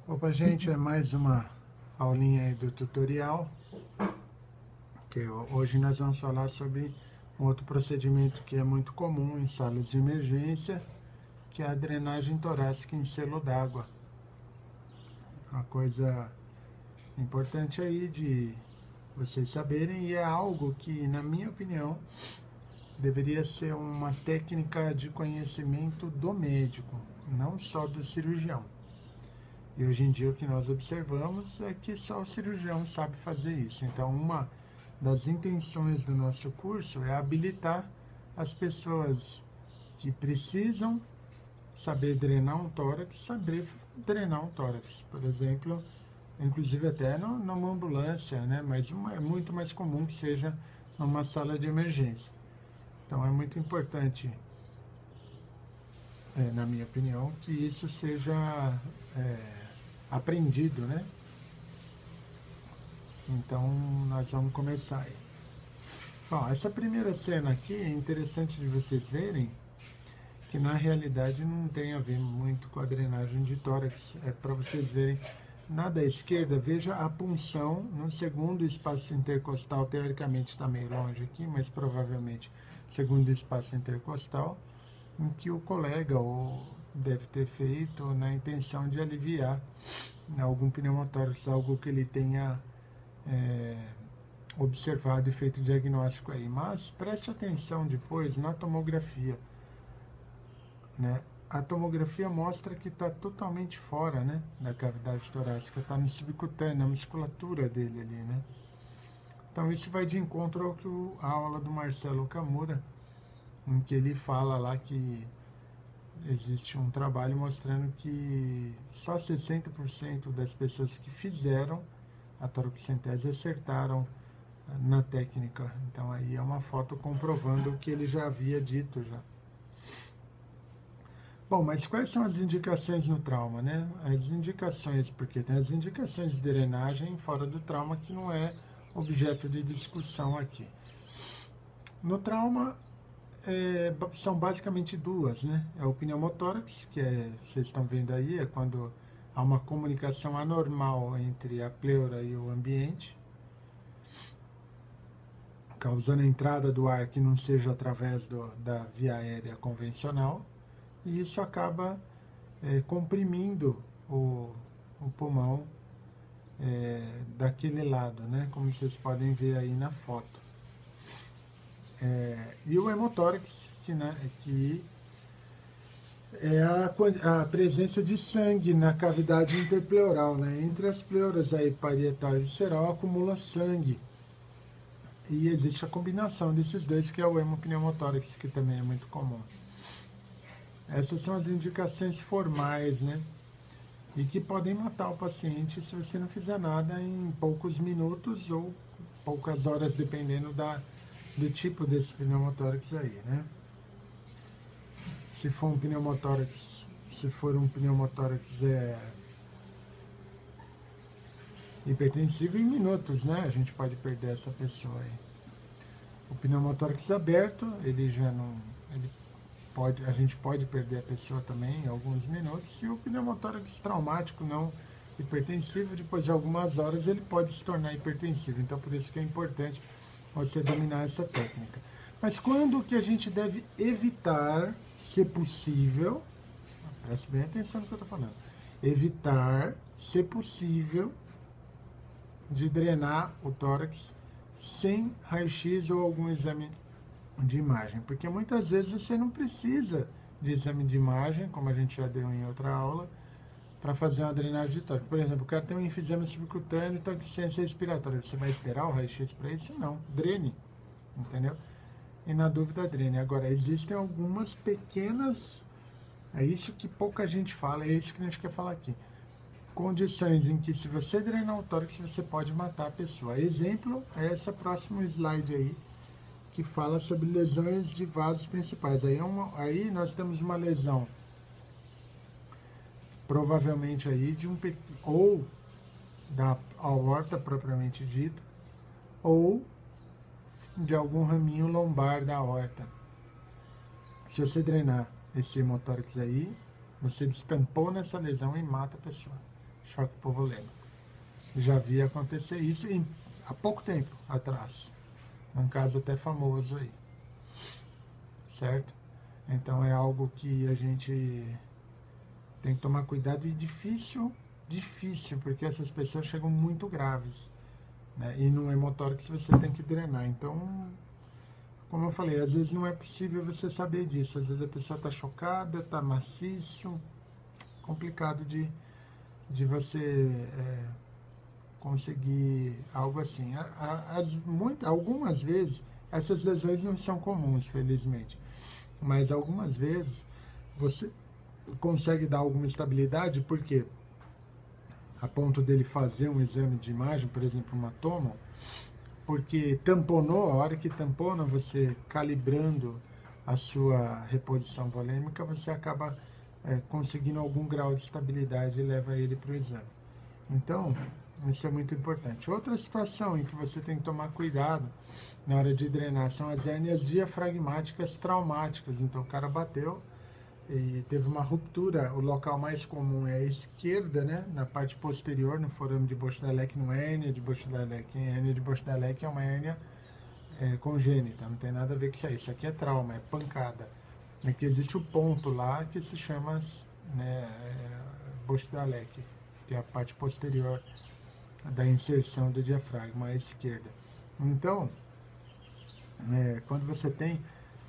Opa, gente, é mais uma aulinha aí do tutorial, hoje nós vamos falar sobre um outro procedimento que é muito comum em salas de emergência, que é a drenagem torácica em selo d'água. Uma coisa importante aí de vocês saberem, e é algo que, na minha opinião, deveria ser uma técnica de conhecimento do médico, não só do cirurgião. E hoje em dia o que nós observamos é que só o cirurgião sabe fazer isso. Então, uma das intenções do nosso curso é habilitar as pessoas que precisam saber drenar um tórax, saber drenar um tórax. Por exemplo, inclusive até numa ambulância, né? Mas é muito mais comum que seja numa sala de emergência. Então, é muito importante, na minha opinião, que isso seja aprendido, né? Então, nós vamos começar aí. Bom, essa primeira cena aqui é interessante de vocês verem que na realidade não tem a ver muito com a drenagem de tórax. É para vocês verem, na da esquerda, veja a punção no segundo espaço intercostal. Teoricamente está meio longe aqui, mas provavelmente segundo espaço intercostal, em que o colega deve ter feito na intenção de aliviar algum pneumotórax, algo que ele tenha observado e feito diagnóstico aí. Mas preste atenção depois na tomografia, né? A tomografia mostra que está totalmente fora, né, da cavidade torácica, está no subcutâneo, na musculatura dele ali, né? Então isso vai de encontro ao que a aula do Marcelo Camura, em que ele fala lá que existe um trabalho mostrando que só 60% das pessoas que fizeram a toracocentese acertaram na técnica. Então aí é uma foto comprovando o que ele já havia dito já. Bom, mas quais são as indicações no trauma, né? As indicações, porque tem as indicações de drenagem fora do trauma que não é objeto de discussão aqui. No trauma, são basicamente duas, né? É o pneumotórax, que vocês estão vendo aí, é quando há uma comunicação anormal entre a pleura e o ambiente, causando a entrada do ar que não seja através da via aérea convencional, e isso acaba comprimindo o pulmão daquele lado, né? Como vocês podem ver aí na foto. E o hemotórax, que é a presença de sangue na cavidade interpleural, né? Entre as pleuras aí parietal e visceral acumula sangue. E existe a combinação desses dois, que é o hemopneumotórax, que também é muito comum. Essas são as indicações formais, né? E que podem matar o paciente se você não fizer nada em poucos minutos ou poucas horas, dependendo do tipo desse pneumotórax aí, né? Se for um pneumotórax hipertensivo, em minutos, né? A gente pode perder essa pessoa aí. O pneumotórax aberto, ele já não... a gente pode perder a pessoa também em alguns minutos. E o pneumotórax traumático não hipertensivo, depois de algumas horas, ele pode se tornar hipertensivo. Então, por isso que é importante você dominar essa técnica. Mas quando que a gente deve evitar, se possível, preste bem atenção no que eu estou falando, evitar, se possível, de drenar o tórax sem raio-x ou algum exame de imagem, porque muitas vezes você não precisa de exame de imagem, como a gente já deu em outra aula, para fazer uma drenagem de tórax. Por exemplo, o cara tem um enfisema subcutâneo e está com insuficiência respiratória. Você vai esperar o raio-x para isso? Não. Drene, entendeu? E na dúvida, drene. Agora, existem algumas pequenas, é isso que pouca gente fala, é isso que a gente quer falar aqui, condições em que, se você drenar o tórax, você pode matar a pessoa. Exemplo é esse próximo slide aí, que fala sobre lesões de vasos principais. Aí nós temos uma lesão, provavelmente aí ou da aorta propriamente dita, ou de algum raminho lombar da aorta. Se você drenar esse hemotórax aí, você destampou nessa lesão e mata a pessoa. choque hipovolêmico. Já vi acontecer isso há pouco tempo atrás, um caso até famoso aí, certo? Então é algo que a gente tem que tomar cuidado, e difícil, porque essas pessoas chegam muito graves, né? E no hemotórax você tem que drenar. Então, como eu falei, às vezes não é possível você saber disso. Às vezes a pessoa está chocada, está maciço, complicado de você conseguir algo assim. Algumas vezes, essas lesões não são comuns, felizmente, mas algumas vezes você consegue dar alguma estabilidade, porque a ponto dele fazer um exame de imagem, por exemplo, uma tomo, porque tamponou, a hora que tampona, você calibrando a sua reposição volêmica, você acaba conseguindo algum grau de estabilidade e leva ele para o exame. Então, isso é muito importante. Outra situação em que você tem que tomar cuidado na hora de drenar são as hérnias diafragmáticas traumáticas. Então, o cara bateu e teve uma ruptura. O local mais comum é a esquerda, né, na parte posterior, no forame de Bochdalek. Não é hérnia de Bochdalek. Hérnia de Bochdalek é uma hérnia congênita, não tem nada a ver com isso aí. Isso aqui é trauma, é pancada. Aqui existe o ponto lá que se chama, né, Bochdalek, que é a parte posterior da inserção do diafragma à esquerda. Então, quando você tem,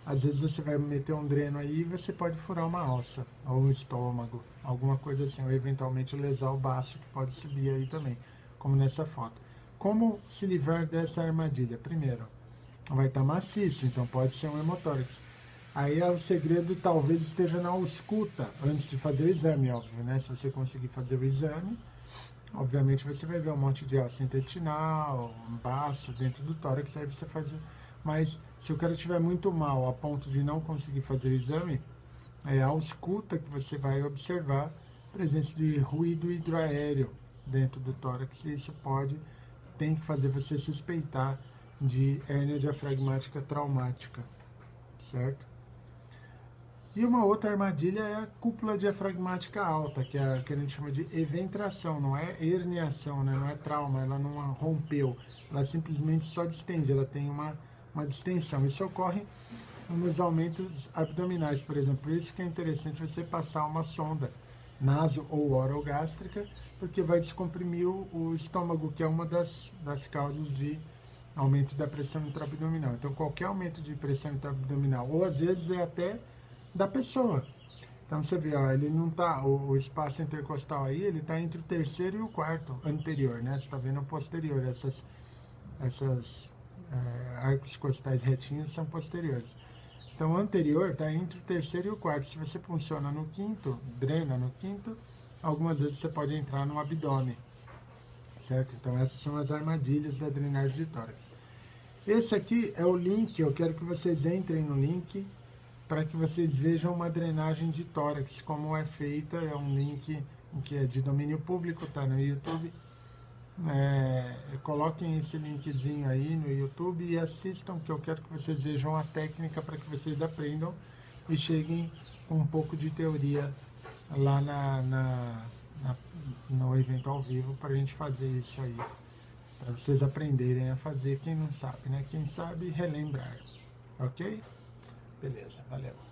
às vezes você vai meter um dreno aí e você pode furar uma alça, ou um estômago, alguma coisa assim, ou eventualmente lesar o baço, que pode subir aí também, como nessa foto. Como se livrar dessa armadilha? Primeiro, vai estar maciço, então pode ser um hemotórax. Aí o segredo talvez esteja na ausculta, antes de fazer o exame, óbvio, né? Se você conseguir fazer o exame, obviamente você vai ver um monte de alça intestinal, um baço dentro do tórax, aí você faz. Mas se o cara estiver muito mal a ponto de não conseguir fazer o exame, é a ausculta que você vai observar a presença de ruído hidroaéreo dentro do tórax, e isso tem que fazer você suspeitar de hérnia diafragmática traumática, certo? E uma outra armadilha é a cúpula diafragmática alta, que a gente chama de eventração, não é herniação, né? Não é trauma, ela não rompeu, ela simplesmente só distende, ela tem uma distensão. Isso ocorre nos aumentos abdominais, por exemplo. Por isso que é interessante você passar uma sonda naso ou orogástrica, porque vai descomprimir o estômago, que é uma das causas de aumento da pressão intraabdominal. Então, qualquer aumento de pressão intraabdominal, ou às vezes é até da pessoa. Então você vê, ó, ele não tá, o espaço intercostal aí, ele está entre o terceiro e o quarto anterior, né? Você está vendo o posterior, essas arcos costais retinhos são posteriores. Então o anterior está entre o terceiro e o quarto. Se você funciona no quinto, drena no quinto, algumas vezes você pode entrar no abdômen, certo? Então essas são as armadilhas da drenagem de tórax. Esse aqui é o link, eu quero que vocês entrem no link para que vocês vejam uma drenagem de tórax, como é feita. É um link que é de domínio público, está no YouTube. Coloquem esse linkzinho aí no YouTube e assistam, que eu quero que vocês vejam a técnica para que vocês aprendam e cheguem com um pouco de teoria lá no evento ao vivo, para a gente fazer isso aí, para vocês aprenderem a fazer, quem não sabe, né? Quem sabe, relembrar. Ok? Beleza, valeu.